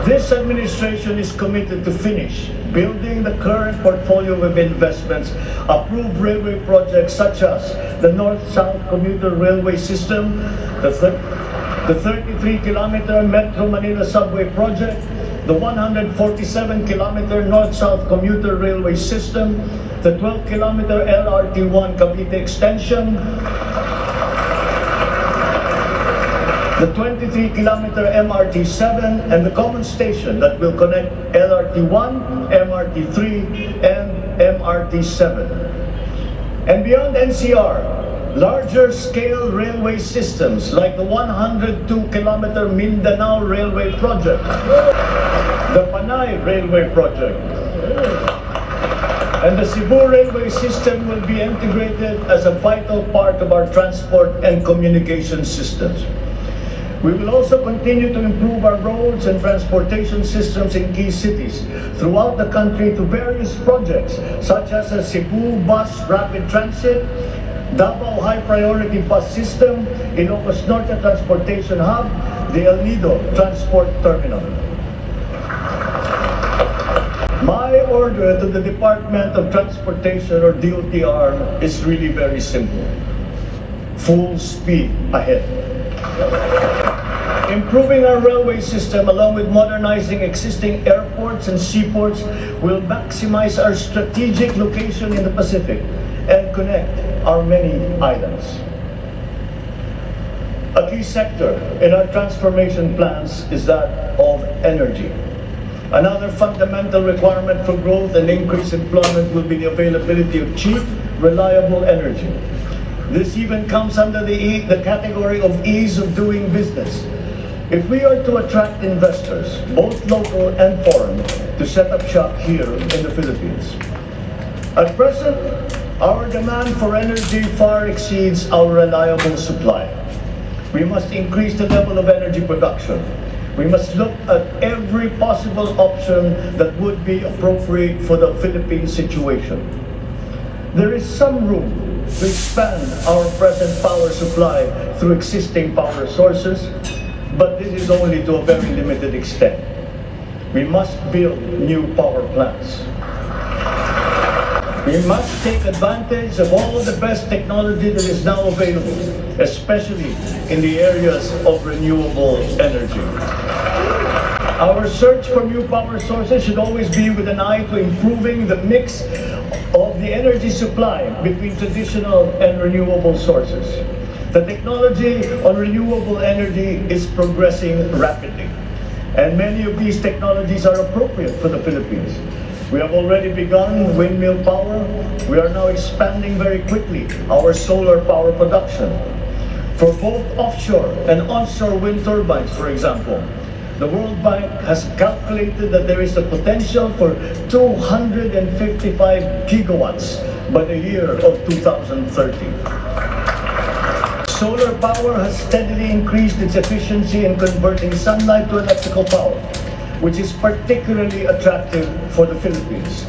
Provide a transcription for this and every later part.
This administration is committed to finish building the current portfolio of investments, approve railway projects such as the North-South Commuter Railway System, the 33-kilometer Metro Manila Subway Project, the 147-kilometer North-South Commuter Railway System, the 12-kilometer LRT-1 Cavite Extension, the 23-kilometer MRT-7, and the common station that will connect LRT-1, MRT-3, and MRT-7. And beyond NCR, larger scale railway systems like the 102-kilometer Mindanao Railway Project, the Panay Railway Project, and the Cebu Railway System will be integrated as a vital part of our transport and communication systems. We will also continue to improve our roads and transportation systems in key cities throughout the country to various projects such as the Cebu Bus Rapid Transit, Davao High Priority Bus System, Ilocos Norte Transportation Hub, the El Nido Transport Terminal. My order to the Department of Transportation, or DOTR, is really very simple. Full speed ahead. Improving our railway system along with modernizing existing airports and seaports will maximize our strategic location in the Pacific and connect our many islands. A key sector in our transformation plans is that of energy. Another fundamental requirement for growth and increased employment will be the availability of cheap, reliable energy. This even comes under the category of ease of doing business. If we are to attract investors, both local and foreign, to set up shop here in the Philippines. At present, our demand for energy far exceeds our reliable supply. We must increase the level of energy production. We must look at every possible option that would be appropriate for the Philippine situation. There is some room to expand our present power supply through existing power sources, but this is only to a very limited extent. We must build new power plants. We must take advantage of all the best technology that is now available, especially in the areas of renewable energy. Our search for new power sources should always be with an eye to improving the mix of the energy supply between traditional and renewable sources. The technology on renewable energy is progressing rapidly, and many of these technologies are appropriate for the Philippines. We have already begun windmill power. We are now expanding very quickly our solar power production. For both offshore and onshore wind turbines, for example, the World Bank has calculated that there is a potential for 255 gigawatts by the year of 2030. Solar power has steadily increased its efficiency in converting sunlight to electrical power, which is particularly attractive for the Philippines.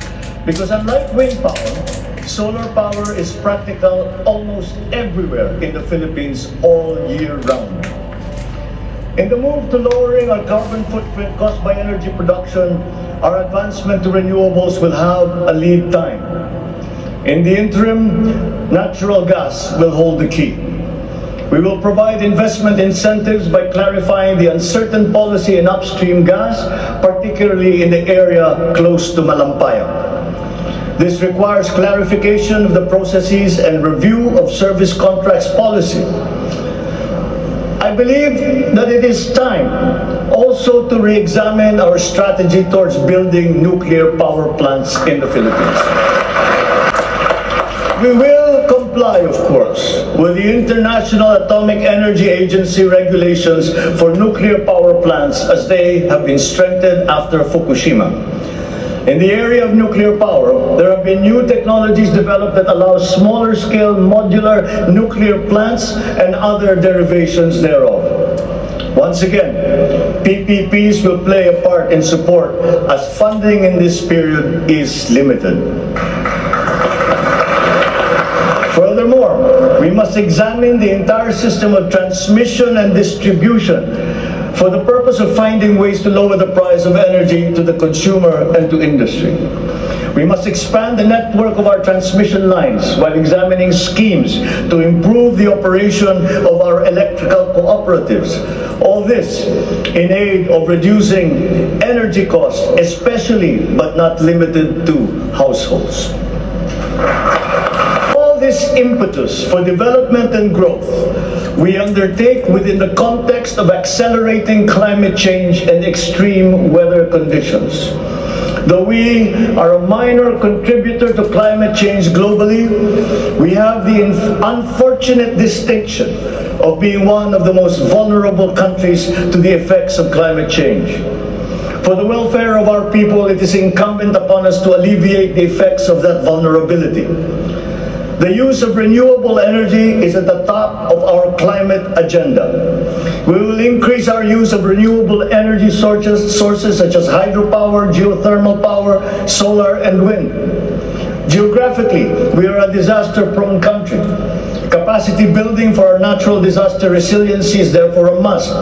Because unlike wind power, solar power is practical almost everywhere in the Philippines all year round. In the move to lowering our carbon footprint caused by energy production, our advancement to renewables will have a lead time. In the interim, natural gas will hold the key. We will provide investment incentives by clarifying the uncertain policy in upstream gas, particularly in the area close to Malampaya. This requires clarification of the processes and review of service contracts policy. I believe that it is time also to re-examine our strategy towards building nuclear power plants in the Philippines. We will comply, of course, with the International Atomic Energy Agency regulations for nuclear power plants as they have been strengthened after Fukushima. In the area of nuclear power, there have been new technologies developed that allow smaller scale modular nuclear plants and other derivations thereof. Once again, PPPs will play a part in support as funding in this period is limited. Furthermore, we must examine the entire system of transmission and distribution for the purpose of finding ways to lower the price of energy to the consumer and to industry. We must expand the network of our transmission lines while examining schemes to improve the operation of our electrical cooperatives. All this in aid of reducing energy costs, especially but not limited to households. All this impetus for development and growth we undertake within the context of accelerating climate change and extreme weather conditions. Though we are a minor contributor to climate change globally, we have the unfortunate distinction of being one of the most vulnerable countries to the effects of climate change. For the welfare of our people, it is incumbent upon us to alleviate the effects of that vulnerability. The use of renewable energy is at the top of our climate agenda. We will increase our use of renewable energy sources such as hydropower, geothermal power, solar, and wind. Geographically, we are a disaster-prone country. Capacity building for our natural disaster resiliency is therefore a must.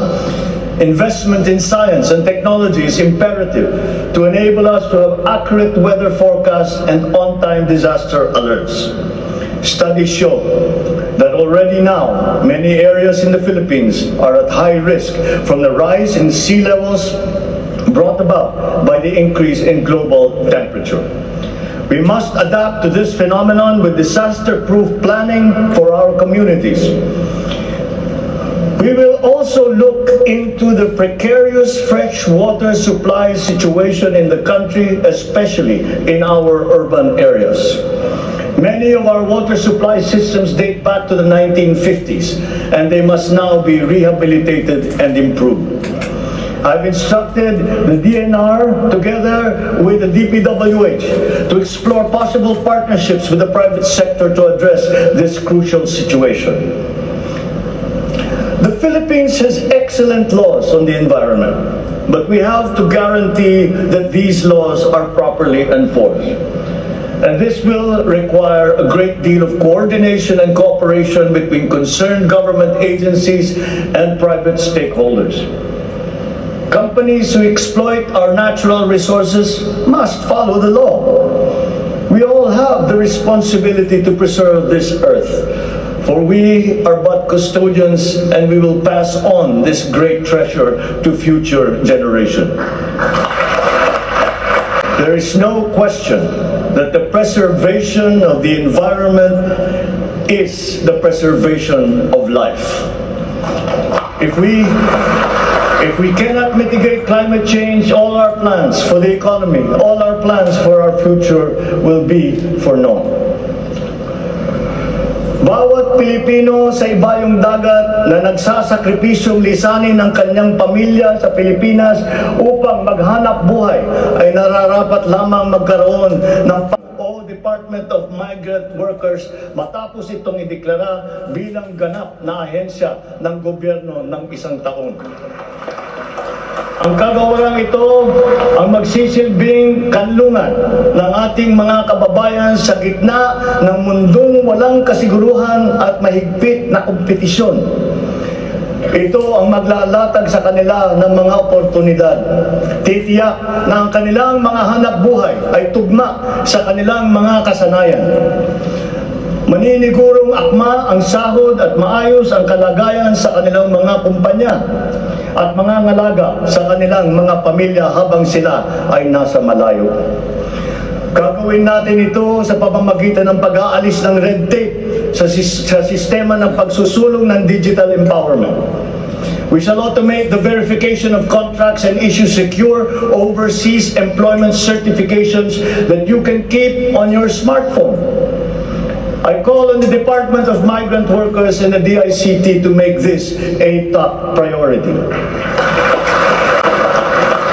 Investment in science and technology is imperative to enable us to have accurate weather forecasts and on-time disaster alerts. Studies show that already now, many areas in the Philippines are at high risk from the rise in sea levels brought about by the increase in global temperature. We must adapt to this phenomenon with disaster-proof planning for our communities. We will also look into the precarious fresh water supply situation in the country, especially in our urban areas. Many of our water supply systems date back to the 1950s, and they must now be rehabilitated and improved. I've instructed the DNR, together with the DPWH, to explore possible partnerships with the private sector to address this crucial situation. The Philippines has excellent laws on the environment, but we have to guarantee that these laws are properly enforced. And this will require a great deal of coordination and cooperation between concerned government agencies and private stakeholders. Companies who exploit our natural resources must follow the law. We all have the responsibility to preserve this earth, for we are but custodians, and we will pass on this great treasure to future generations. There is no question that the preservation of the environment is the preservation of life. If we cannot mitigate climate change, all our plans for the economy, all our plans for our future will be for naught. Bawat Pilipino sa ibayong dagat na nagsasakripisyong lisanin ang kanyang pamilya sa Pilipinas upang maghanap buhay ay nararapat lamang magkaroon ng Department of Migrant Workers matapos itong ideklara bilang ganap na ahensya ng gobyerno ng isang taon. Ang kagawarang ito ang magsisilbing kanlungan ng ating mga kababayan sa gitna ng mundong walang kasiguruhan at mahigpit na kompetisyon. Ito ang maglalatag sa kanila ng mga oportunidad. Titiyak na ang kanilang mga hanap buhay ay tugma sa kanilang mga kasanayan. Maninigurong akma ang sahod at maayos ang kalagayan sa kanilang mga kumpanya at mga ngalaga sa kanilang mga pamilya habang sila ay nasa malayo. Gagawin natin ito sa pamamagitan ng pag-aalis ng red tape sa sistema ng pagsusulong ng digital empowerment. We shall automate the verification of contracts and issue secure overseas employment certifications that you can keep on your smartphone. I call on the Department of Migrant Workers and the DICT to make this a top priority.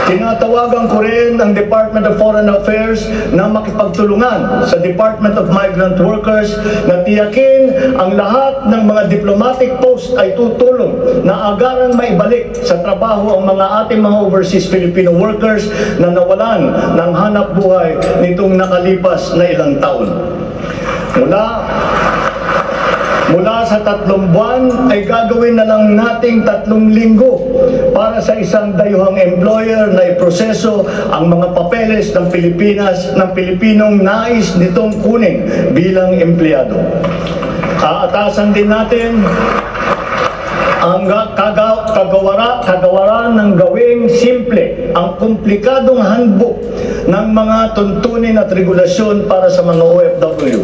Tinatawagan ko rin ang Department of Foreign Affairs na makipagtulungan sa Department of Migrant Workers na tiyakin ang lahat ng mga diplomatic post ay tutulong na agarang maibalik sa trabaho ang mga ating mga overseas Filipino workers na nawalan ng hanap buhay nitong nakalipas na ilang taon. Mula sa 3 buwan ay gagawin na lang nating 3 linggo para sa isang dayuhang employer na iproseso ang mga papeles ng Pilipinas, ng Pilipinong nais nitong kunin bilang empleyado. Aatasan din natin ang kagawaran ng gawing simple ang komplikadong handbook ng mga tuntunin at regulasyon para sa mga OFW.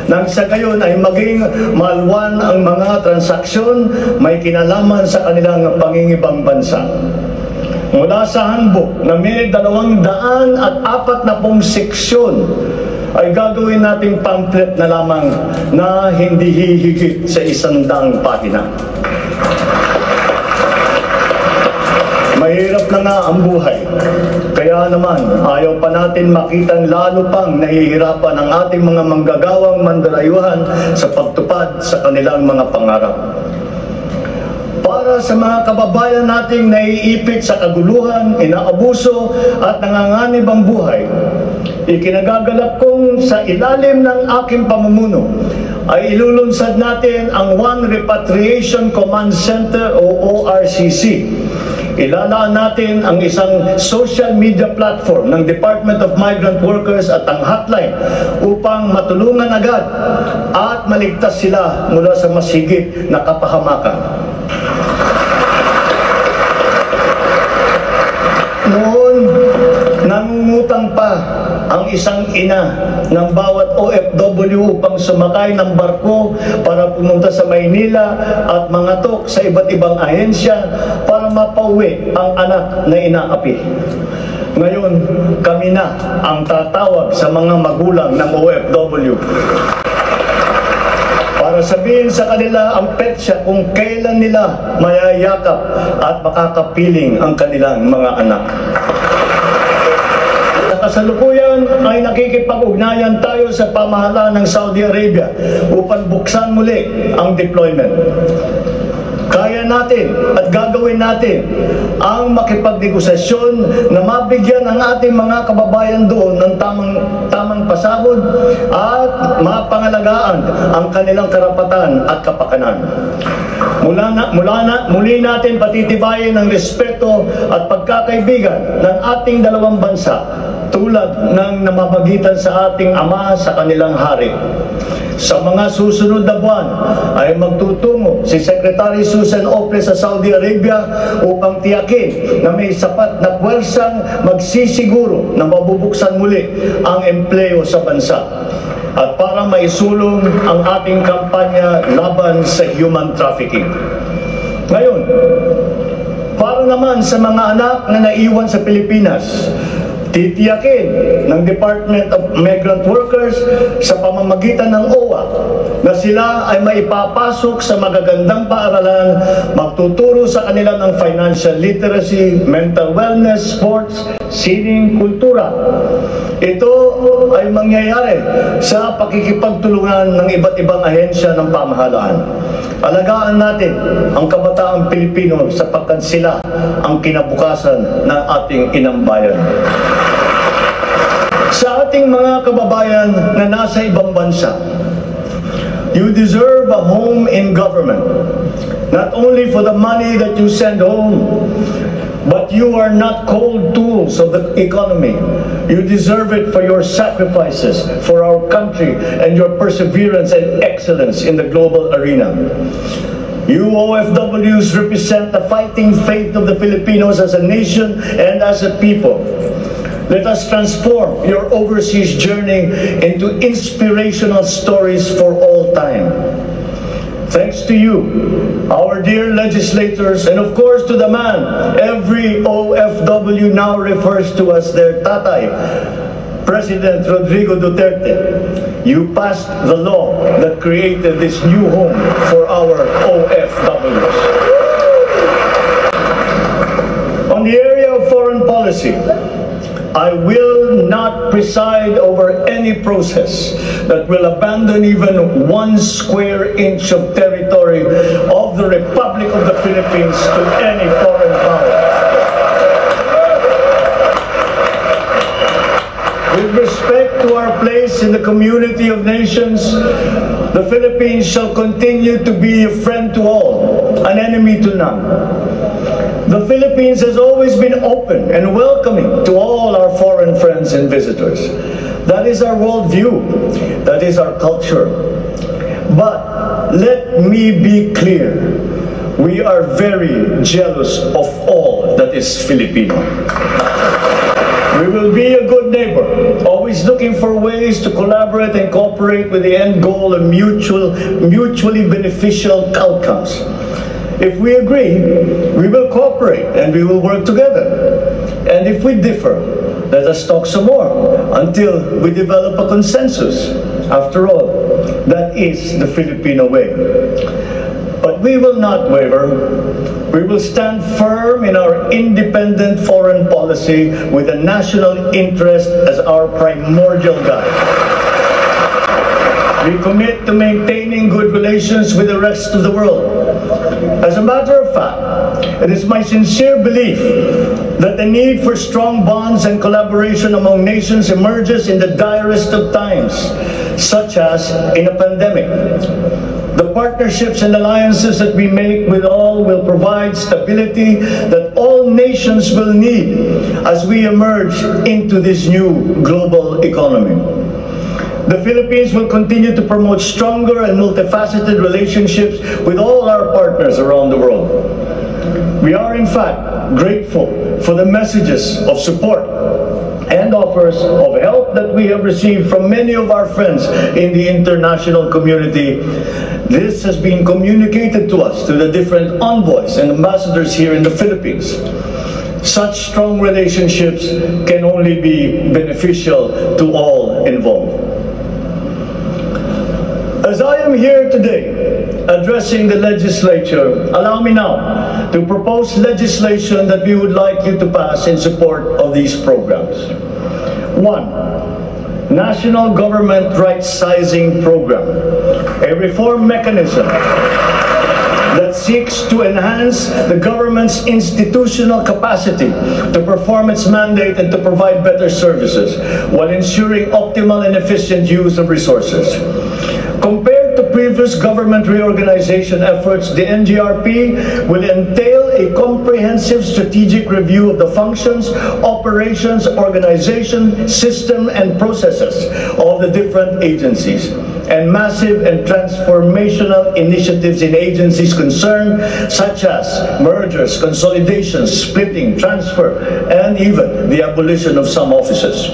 Nang sa gayon ay maging malwan ang mga transaksyon may kinalaman sa kanilang pangingibang bansa. Mula sa handbook na may 240 seksyon ay gagawin nating pamphlet na lamang na hindi hihigit sa 100 pahina. Mahirap na nga ang buhay. Kaya naman, ayaw pa natin makitang lalo pang nahihirapan ang ating mga manggagawang mandarayuhan sa pagtupad sa kanilang mga pangarap. Para sa mga kababayan nating naiipit sa kaguluhan, inaabuso at nanganganib ang buhay, ikinagagalak kong sa ilalim ng aking pamumuno ay ilulunsad natin ang One Repatriation Command Center o ORCC. Ilalaan natin ang isang social media platform ng Department of Migrant Workers at ang hotline upang matulungan agad at maligtas sila mula sa masigit na kapahamakan. Noon, nangungutang pa ang isang ina ng bawat OFW upang sumakay ng barko para pumunta sa Maynila at mangatok sa iba't ibang ahensya para mapauwi ang anak na inaapi. Ngayon, kami na ang tatawag sa mga magulang ng OFW para sabihin sa kanila ang petsa kung kailan nila mayayakap at makakapiling ang kanilang mga anak. Kasalukuyan ay nakikipag-ugnayan tayo sa pamahalaan ng Saudi Arabia upang buksan muli ang deployment. Kaya natin at gagawin natin ang makipagnegosasyon na mabigyan ang ating mga kababayan doon ng tamang pasahod at mapangalagaan ang kanilang karapatan at kapakanan. Muli natin patitibayin ang respeto at pagkakaibigan ng ating dalawang bansa tulad ng namamagitan sa ating ama sa kanilang hari. Sa mga susunod na buwan ay magtutungo si Secretary Susan Ople sa Saudi Arabia upang tiyakin na may sapat na puwersang magsisiguro na mabubuksan muli ang empleo sa bansa at para maisulong ang ating kampanya laban sa human trafficking. Ngayon, para naman sa mga anak na naiwan sa Pilipinas, titiyakin ng Department of Migrant Workers sa pamamagitan ng OWA na sila ay maipapasok sa magagandang paaralan, magtuturo sa kanila ng financial literacy, mental wellness, sports, sining, kultura. Ito ay mangyayari sa pakikipagtulungan ng iba't ibang ahensya ng pamahalaan. Alagaan natin ang kabataang Pilipino sapagkat sila ang kinabukasan ng ating inang bayan. Sa ating mga kababayan na nasa ibang bansa, you deserve a home in government, not only for the money that you send home, but you are not cold tools of the economy. You deserve it for your sacrifices for our country and your perseverance and excellence in the global arena. You OFWs represent the fighting faith of the Filipinos as a nation and as a people. Let us transform your overseas journey into inspirational stories for all time. Thanks to you, our dear legislators, and of course to the man every OFW now refers to as their tatay, President Rodrigo Duterte. You passed the law that created this new home for our OFWs. On the area of foreign policy, I will not preside over any process that will abandon even 1 square inch of territory of the Republic of the Philippines to any foreign power. With respect to our place place in the community of nations, the Philippines shall continue to be a friend to all, an enemy to none. The Philippines has always been open and welcoming to all our foreign friends and visitors. That is our worldview. That is our culture. But let me be clear. We are very jealous of all that is Filipino. We will be a good neighbor, always looking for ways to collaborate and cooperate with the end goal of mutually beneficial outcomes. If we agree, we will cooperate and we will work together. And if we differ, let us talk some more until we develop a consensus. After all, that is the Filipino way. But we will not waver. We will stand firm in our independent foreign policy with the national interest as our primordial guide. We commit to maintaining good relations with the rest of the world. As a matter of fact, it is my sincere belief that the need for strong bonds and collaboration among nations emerges in the direst of times, such as in a pandemic. The partnerships and alliances that we make with all will provide stability that all nations will need as we emerge into this new global economy. The Philippines will continue to promote stronger and multifaceted relationships with all our partners around the world. We are, in fact, grateful for the messages of support and offers of help that we have received from many of our friends in the international community. This has been communicated to us through the different envoys and ambassadors here in the Philippines. Such strong relationships can only be beneficial to all involved. As I am here today addressing the legislature, allow me now to propose legislation that we would like you to pass in support of these programs. 1. National Government Right-Sizing Program, a reform mechanism that seeks to enhance the government's institutional capacity to perform its mandate and to provide better services while ensuring optimal and efficient use of resources. Compared to previous government reorganization efforts, the NGRP will entail a comprehensive strategic review of the functions, operations, organization, system, and processes of the different agencies, and massive and transformational initiatives in agencies concerned, such as mergers, consolidations, splitting, transfer, and even the abolition of some offices.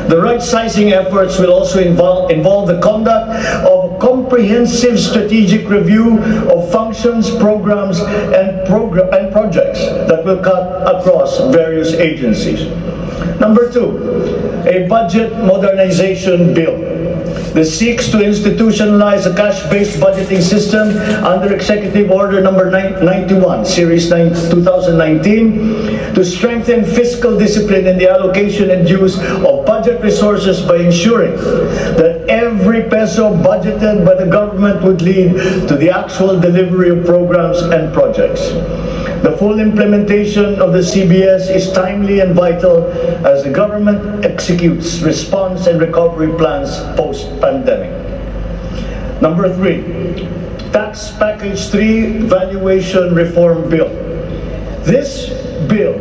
The right-sizing efforts will also involve the conduct of a comprehensive strategic review of functions, programs, and projects that will cut across various agencies. Number 2, a budget modernization bill. This seeks to institutionalize a cash-based budgeting system under Executive Order number 91, Series 2019, to strengthen fiscal discipline in the allocation and use of budget resources by ensuring that every peso budgeted by the government would lead to the actual delivery of programs and projects. The full implementation of the CBS is timely and vital as the government executes response and recovery plans post-pandemic. Number 3, Tax Package 3 Valuation Reform Bill. This bill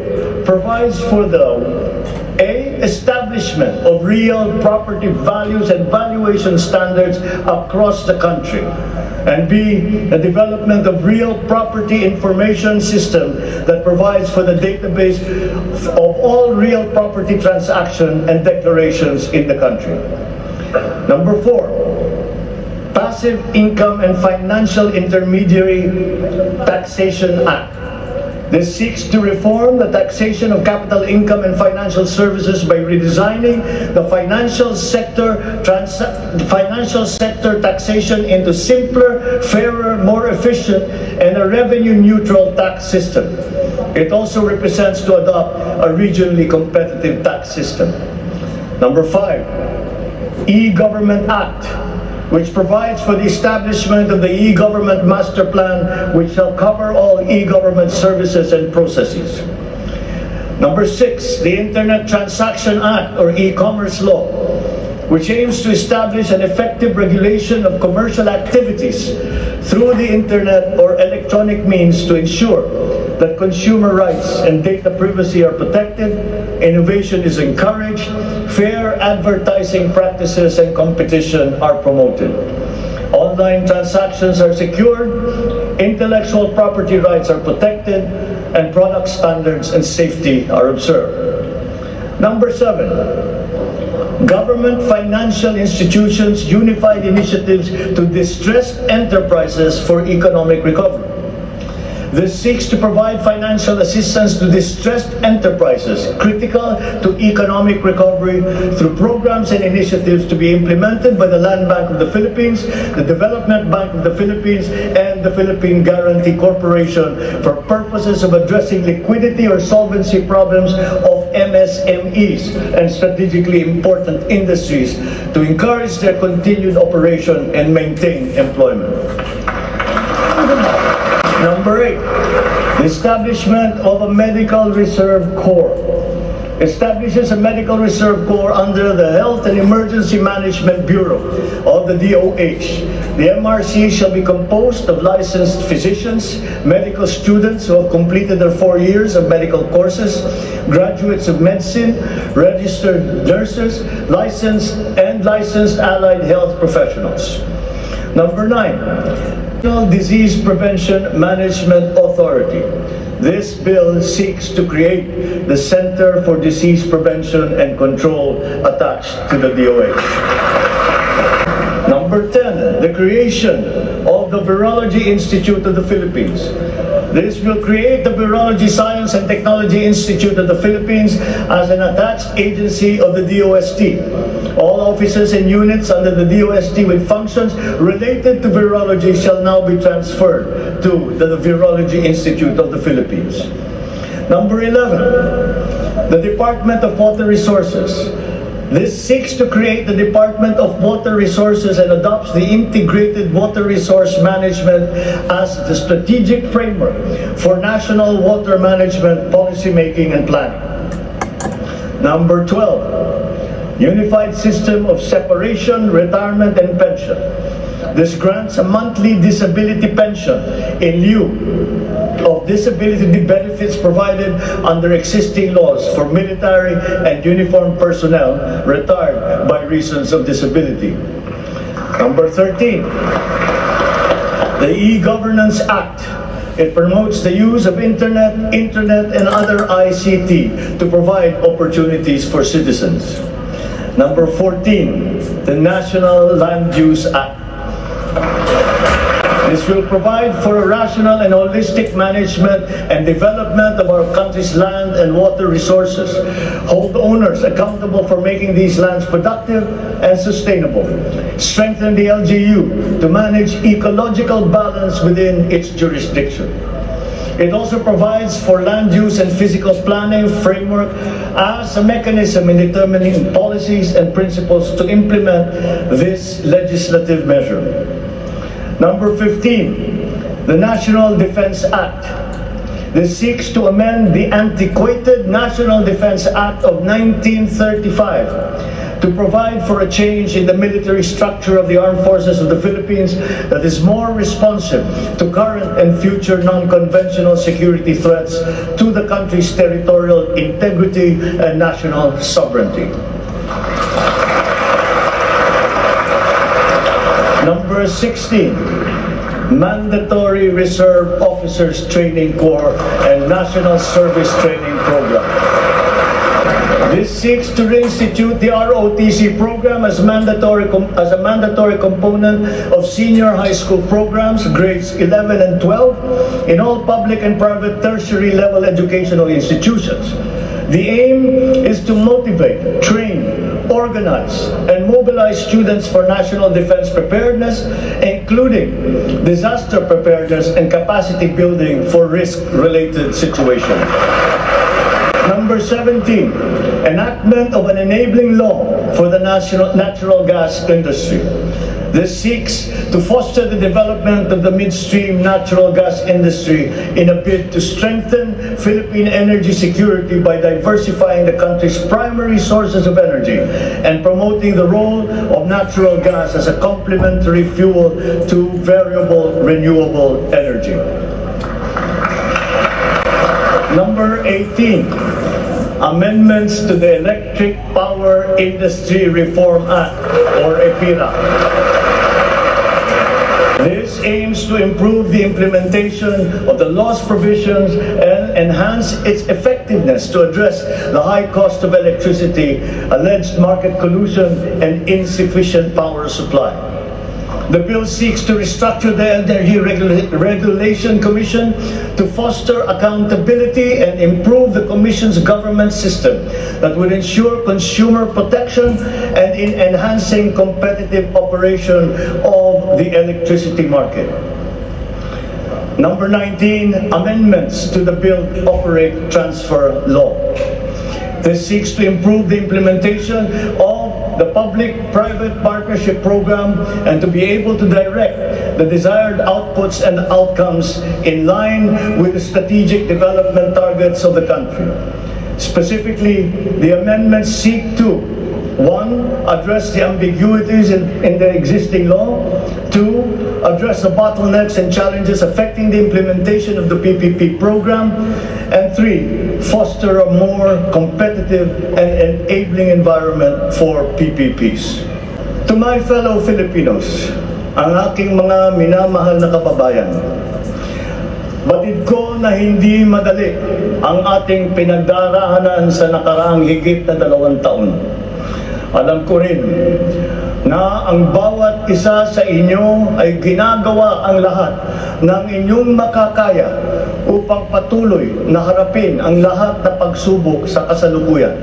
provides for the establishment of real property values and valuation standards across the country, and B, the development of real property information system that provides for the database of all real property transaction and declarations in the country. Number 4, Passive Income and Financial Intermediary Taxation Act. This seeks to reform the taxation of capital income and financial services by redesigning the financial sector taxation into simpler, fairer, more efficient, and a revenue-neutral tax system. It also represents to adopt a regionally competitive tax system. Number 5, E-Government Act, which provides for the establishment of the E-Government Master Plan, which shall cover all e-government services and processes. Number 6, the Internet Transaction Act, or E-Commerce Law, which aims to establish an effective regulation of commercial activities through the internet or electronic means to ensure that consumer rights and data privacy are protected, innovation is encouraged, fair advertising practices and competition are promoted. Online transactions are secured, intellectual property rights are protected, and product standards and safety are observed. Number 7, government financial institutions unified initiatives to distressed enterprises for economic recovery. This seeks to provide financial assistance to distressed enterprises critical to economic recovery through programs and initiatives to be implemented by the Land Bank of the Philippines, the Development Bank of the Philippines, and the Philippine Guarantee Corporation for purposes of addressing liquidity or solvency problems of MSMEs and strategically important industries to encourage their continued operation and maintain employment. Number 8, the establishment of a medical reserve corps. Establishes a medical reserve corps under the Health and Emergency Management Bureau of the DOH. The MRC shall be composed of licensed physicians, medical students who have completed their 4 years of medical courses, graduates of medicine, registered nurses, licensed allied health professionals. Number 9, National Disease Prevention Management Authority. This bill seeks to create the Center for Disease Prevention and Control attached to the DOH. Number 10, the creation of the Virology Institute of the Philippines. This will create the Virology Science and Technology Institute of the Philippines as an attached agency of the DOST. All offices and units under the DOST with functions related to virology shall now be transferred to the Virology Institute of the Philippines. Number 11, the Department of Water Resources. This seeks to create the Department of Water Resources and adopts the Integrated Water Resource Management as the strategic framework for national water management, policy making, and planning. Number 12, Unified System of Separation, Retirement, and Pension. This grants a monthly disability pension in lieu of disability benefits provided under existing laws for military and uniformed personnel retired by reasons of disability. Number 13, the E-Governance Act. It promotes the use of internet and other ICT to provide opportunities for citizens. Number 14, the National Land Use Act. This will provide for a rational and holistic management and development of our country's land and water resources, hold owners accountable for making these lands productive and sustainable, strengthen the LGU to manage ecological balance within its jurisdiction. It also provides for land use and physical planning framework as a mechanism in determining policies and principles to implement this legislative measure. Number 15, the National Defense Act. This seeks to amend the antiquated National Defense Act of 1935 to provide for a change in the military structure of the armed forces of the Philippines that is more responsive to current and future non-conventional security threats to the country's territorial integrity and national sovereignty. Number 16, Mandatory Reserve Officers Training Corps and National Service Training Program. This seeks to reinstitute the ROTC program as a mandatory component of senior high school programs, grades 11 and 12, in all public and private tertiary level educational institutions. The aim is to motivate, train, organize, and mobilize students for national defense preparedness, including disaster preparedness and capacity building for risk-related situations. Number 17, enactment of an enabling law for the natural gas industry. This seeks to foster the development of the midstream natural gas industry in a bid to strengthen Philippine energy security by diversifying the country's primary sources of energy and promoting the role of natural gas as a complementary fuel to variable renewable energy. Number 18, amendments to the Electric Power Industry Reform Act, or EPIRA. This aims to improve the implementation of the law's provisions and enhance its effectiveness to address the high cost of electricity, alleged market collusion, and insufficient power supply. The bill seeks to restructure the Energy Regulation Commission to foster accountability and improve the Commission's government system that would ensure consumer protection and in enhancing competitive operation of the electricity market. Number 19, amendments to the Build, Operate, Transfer Law. This seeks to improve the implementation of the public-private partnership program and to be able to direct the desired outputs and outcomes in line with the strategic development targets of the country. Specifically, the amendments seek to 1. Address the ambiguities in the existing law. 2. Address the bottlenecks and challenges affecting the implementation of the PPP program. And 3. Foster a more competitive and enabling environment for PPPs. To my fellow Filipinos, ang aking mga minamahal na kababayan, batid ko na hindi madali ang ating pinagdaraanan sa nakaraang higit na 2 taon. Alam ko rin na ang bawat isa sa inyo ay ginagawa ang lahat ng inyong makakaya upang patuloy na harapin ang lahat na pagsubok sa kasalukuyan.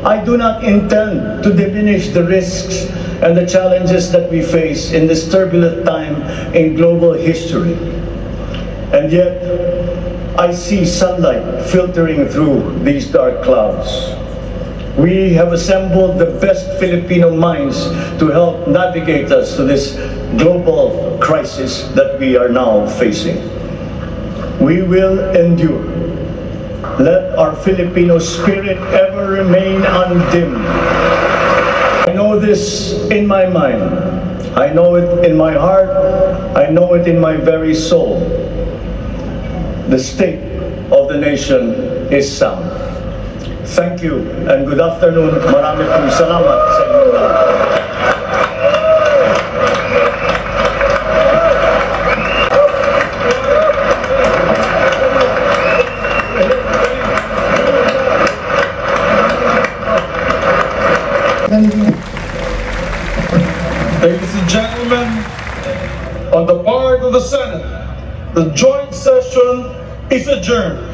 I do not intend to diminish the risks and the challenges that we face in this turbulent time in global history. And yet, I see sunlight filtering through these dark clouds. We have assembled the best Filipino minds to help navigate us to this global crisis that we are now facing. We will endure. Let our Filipino spirit ever remain undimmed. I know this in my mind. I know it in my heart. I know it in my very soul. The state of the nation is sound. Thank you and good afternoon. Marami pong salamat sa inyo lahat. Ladies and gentlemen, on the part of the Senate, the joint session is adjourned.